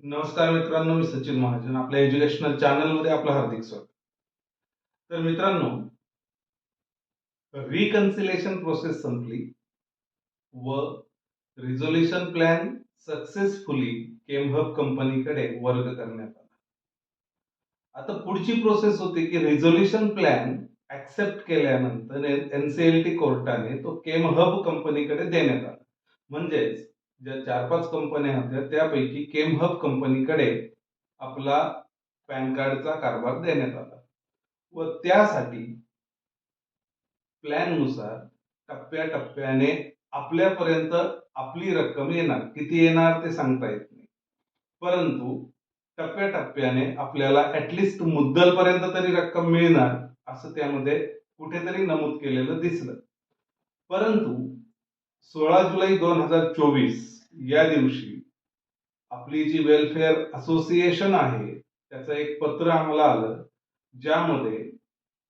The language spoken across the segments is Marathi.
नमस्कार मित्रांनो, मी सचिन महाजन. आपल्या एज्युकेशनल चॅनलमध्ये आपलं हार्दिक स्वागत. तर मित्रांनो, रिकन्सिलेशन प्रोसेस संपली व रिझोल्यूशन प्लॅन सक्सेसफुली केमहब कंपनीकडे वर्ग करण्यात आला. आता पुढची प्रोसेस होती की रिझोल्यूशन प्लॅन ऍक्सेप्ट केल्यानंतर एनसीएलटी कोर्टाने तो केमहब कंपनीकडे देण्यात आला. म्हणजेच ज्या 4-5 कंपन्या होत्या त्यापैकी केमहब कंपनीकडे आपला पॅन कार्डचा कारभार देण्यात आला व त्यासाठी प्लॅननुसार टप्प्याटप्प्याने आपल्यापर्यंत आपली रक्कम येणार. किती येणार ते सांगता येत नाही. परंतु टप्प्याटप्प्याने आपल्याला ऍटलिस्ट मुद्दलपर्यंत तरी रक्कम मिळणार असं त्यामध्ये कुठेतरी नमूद केलेलं दिसलं. परंतु 16 जुलै 2024 या दिवशी आपली जी वेलफेअर असोसिएशन आहे त्याचं एक पत्र आम्हाला आलं, ज्यामध्ये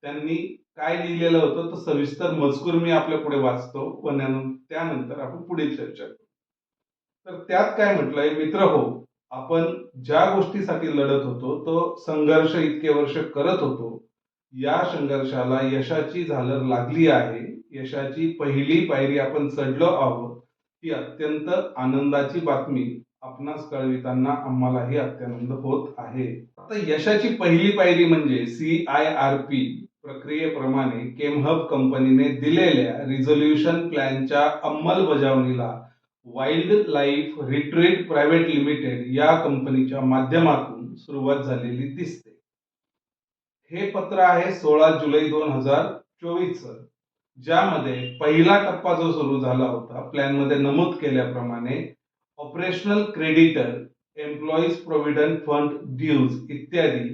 त्यांनी काय लिहिलेलं होतं तो सविस्तर मजकूर मी आपल्या पुढे वाचतो व त्यानंतर आपण पुढील चर्चा करू. तर त्यात काय म्हटलंय, मित्र हो, आपण ज्या गोष्टीसाठी लढत होतो तो संघर्ष इतके वर्ष करत होतो, या संघर्षाला यशाची झालर लागली आहे. यशाची पहिली पायरी आपण चढलो आहोत. ही अत्यंत आनंदाची बातमी आपणास कळविताना आम्हालाही अत्यानंद होत आहे. आता यशाची पहिली पायरी म्हणजे CIRP प्रक्रियेप्रमाणे केमहब कंपनीने दिलेल्या रिझोल्यूशन प्लॅनच्या अंमलबजावणीला wild life retreat private limited या कंपनीच्या माध्यमातून सुरुवात झालेली दिसते. हे पत्र आहे 16 जुलै 2024 चं, ज्यामध्ये पहिला टप्पा जो सुरू झाला होता प्लॅन मध्ये नमूद केल्याप्रमाणे operational creditor, employees provident fund dues इत्यादी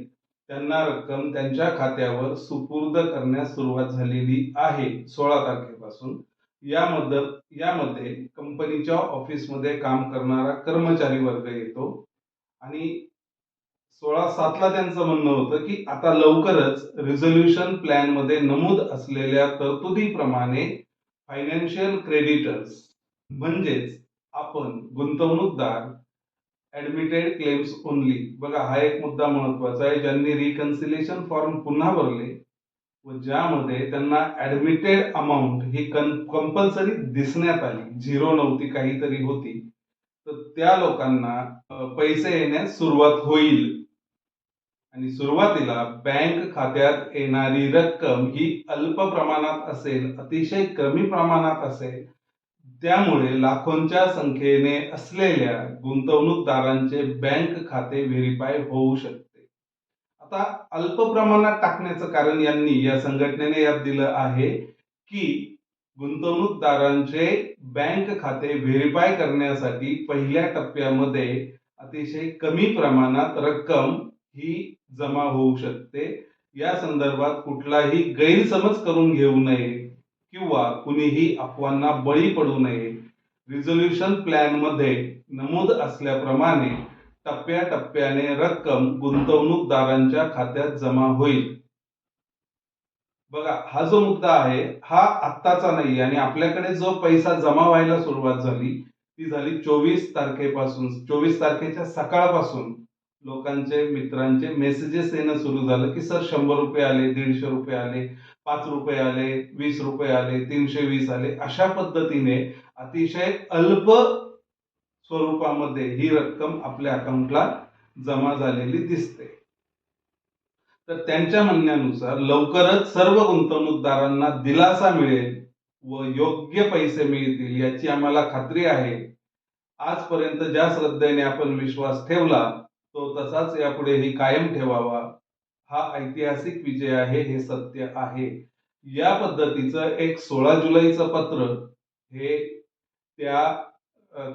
त्यांना रक्कम त्यांच्या खात्यावर सुपूर्द करण्यास सुरुवात झालेली आहे 16 तारखेपासून. यामध्ये कंपनीच्या ऑफिसमध्ये काम करणारा कर्मचारी वर्ग येतो आणि 16/7 त्यांचं म्हणणं होतं की आता लवकरच रिझोल्यूशन प्लॅन मध्ये नमूद असलेल्या तरतुदीप्रमाणे फायनान्शियल क्रेडिटर्स म्हणजेच आपण गुंतवणूकदार, ऍडमिटेड क्लेम्स ओनली, बघा हा एक मुद्दा महत्वाचा आहे. ज्यांनी रिकन्सिलेशन फॉर्म पुन्हा भरले व ज्यामध्ये त्यांना ऍडमिटेड अमाऊंट ही कंपल्सरी दिसण्यात आली, झिरो नव्हती काहीतरी होती, तर त्या लोकांना पैसे येण्यास सुरुवात होईल. आणि सुरुवातीला बँक खात्यात येणारी रक्कम ही अल्प प्रमाणात असेल, अतिशय कमी प्रमाणात असेल. त्यामुळे लाखोंच्या संख्येने असलेल्या गुंतवणूकदारांचे बँक खाते व्हेरीफाय होऊ शकते. आता अल्प प्रमाणात टाकण्याचं कारण यांनी, या संघटनेने यात दिलं आहे की गुंतवणूकदारांचे बँक खाते व्हेरीफाय करण्यासाठी पहिल्या टप्प्यामध्ये अतिशय कमी प्रमाणात रक्कम ही जमा होऊ शकते. या संदर्भात कुठलाही गैरसमज करून घेऊ नये किंवा कुणीही अफवांना बळी पडू नये. रिझोल्यूशन प्लॅन मध्ये नमूद असल्याप्रमाणे टप्प्याटप्प्याने रक्कम गुंतवणूकदारांच्या खात्यात जमा होईल. बघा, हा जो मुद्दा आहे हा आत्ताचा नाही आणि आपल्याकडे जो पैसा जमा व्हायला सुरुवात झाली ती झाली 24 तारखेपासून. 24 तारखेच्या सकाळपासून लोकांचे, मित्रांचे मेसेजेस येणं सुरू झालं की सर 100 रुपये आले, 150 रुपये आले, 5 रुपये आले, 20 रुपये आले, 320 आले. अशा पद्धतीने अतिशय अल्प स्वरूपामध्ये ही रक्कम आपल्या अकाउंटला जमा झालेली दिसते. तर त्यांच्या म्हणण्यानुसार लवकरच सर्व गुंतवणूकदारांना दिलासा मिळेल व योग्य पैसे मिळतील याची आम्हाला खात्री आहे. आजपर्यंत ज्या श्रद्धेने आपण विश्वास ठेवला तो तसाच यापुढेही कायम ठेवावा. हा ऐतिहासिक विजय आहे, हे सत्य आहे. या पद्धतीचं एक 16 जुलैचं पत्र हे त्या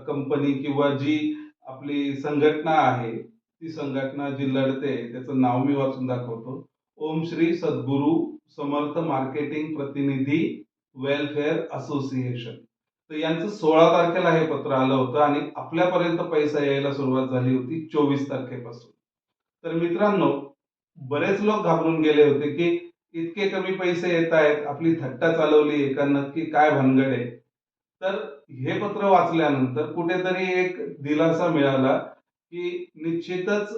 कंपनी किंवा जी आपली संघटना आहे, ती संघटना जी लढते त्याचं नाव मी वाचून दाखवतो. ओम श्री सद्गुरू समर्थ मार्केटिंग प्रतिनिधी वेलफेअर असोसिएशन. तर यांचं 16 तारखेला हे पत्र आलं होतं आणि आपल्यापर्यंत पैसा यायला सुरुवात झाली होती 24 तारखेपासून. तर मित्रांनो, बरेच लोक घाबरून गेले होते की इतके कमी पैसे येत आहेत, आपली थट्टा चालवली आहे का, नक्की काय भानगड आहे. तर हे पत्र वाचल्यानंतर कुठेतरी एक दिलासा मिळाला की निश्चितच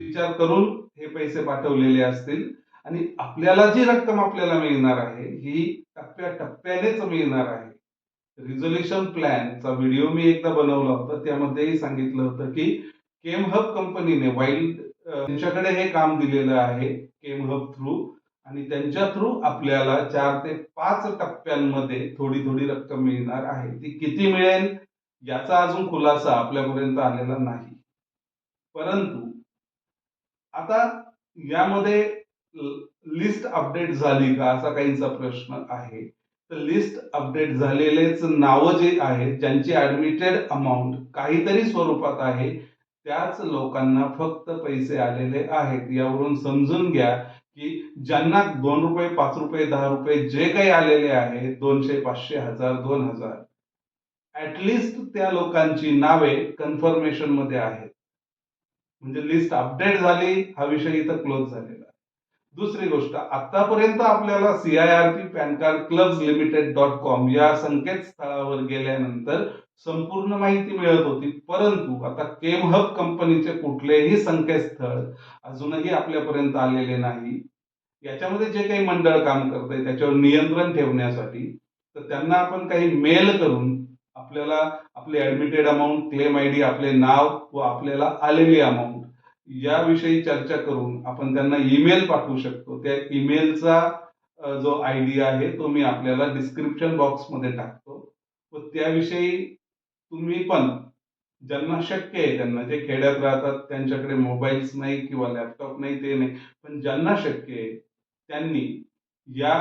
विचार करून हे पैसे पाठवलेले असतील आणि आपल्याला जी रक्कम आपल्याला मिळणार आहे ही टप्प्याटप्प्यानेच मिळणार आहे. रिझोल्युशन प्लॅनचा व्हिडिओ मी एकदा बनवला होता, त्यामध्येही सांगितलं होतं की केमहब कंपनीने वाईल्ड त्यांच्याकडे हे काम दिलेलं आहे केमहब थ्रू, आणि त्यांच्या थ्रू आपल्याला 4 ते 5 टप्प्यांमध्ये थोडी थोडी रक्कम मिळणार आहे. ती किती मिळेल याचा अजून खुलासा आपल्यापर्यंत आलेला नाही. परंतु आता यामध्ये लिस्ट अपडेट झाली का असा काहींचा प्रश्न आहे. तर लिस्ट अपडेट झालेलेच नावं जे आहेत ज्यांची ऍडमिटेड अमाऊंट काहीतरी स्वरूपात आहे त्याच लोकांना फक्त पैसे आलेले आहेत. यावरून समजून घ्या की ज्यांना 2 रुपये, 5 रुपये, 10 रुपये जे काही आलेले आहेत 200, 500, 1000, 2000, ऍटलिस्ट त्या लोकांची नावे कन्फर्मेशन मध्ये आहेत. म्हणजे लिस्ट अपडेट झाली, हा विषय इथं क्लोज झालेला. दुसरी गोष्ट, आतापर्यंत आपल्याला CIRP पॅन कार्ड क्लब्स लिमिटेड.com या संकेतस्थळावर गेल्यानंतर संपूर्ण माहिती मिळत होती. परंतु आता केमहब कंपनीचे कुठलेही संकेतस्थळ अजूनही आपल्यापर्यंत आलेले नाही. याच्यामध्ये जे काही मंडळ काम करतंय त्याच्यावर नियंत्रण ठेवण्यासाठी तर त्यांना आपण काही मेल करून आपल्याला आपली ऍडमिटेड अमाऊंट, क्लेम आयडी, आपले नाव व आपल्याला आलेली अमाऊंट याविषयी चर्चा करून आपण त्यांना ईमेल पाठवू शकतो. त्या ईमेलचा जो आयडी आहे तो मी आपल्याला डिस्क्रिप्शन बॉक्समध्ये टाकतो व त्याविषयी तुम्ही पण ज्यांना शक्य आहे, त्यांना जे खेड्यात राहतात त्यांच्याकडे मोबाईल्स नाही किंवा लॅपटॉप नाही ते नाही, पण ज्यांना शक्य आहे त्यांनी या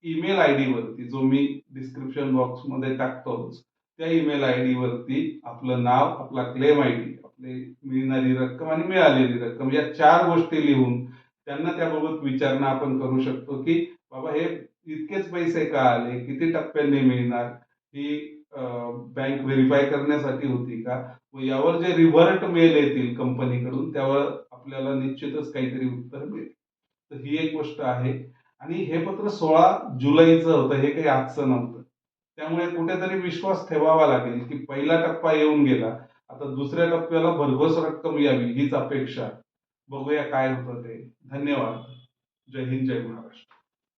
ईमेल आयडी वरती जो मी डिस्क्रिप्शन बॉक्समध्ये टाकतोच त्या ईमेल आयडी वरती आपलं नाव, आपला क्लेम आयडी, आपली मिळणारी रक्कम आणि मिळालेली रक्कम या 4 गोष्टी लिहून त्यांना त्याबाबत विचारणा आपण करू शकतो की बाबा हे इतकेच पैसे का आले, किती टप्प्यांनी मिळणार, ही बँक व्हेरीफाय करण्यासाठी होती का, व यावर जे रिव्हर्ट मेल येतील कंपनीकडून त्यावर आपल्याला निश्चितच काहीतरी उत्तर मिळेल. तर ही एक गोष्ट आहे. आणि हे पत्र 16 जुलैचं होतं, हे काही आजचं नव्हतं. त्यामुळे कुठेतरी विश्वास ठेवावा लागेल की पहिला टप्पा येऊन गेला, आता दुसऱ्या टप्प्याला भरघोस रक्कम यावी हीच अपेक्षा. बघूया काय होतं ते. धन्यवाद. जय हिंद, जय महाराष्ट्र.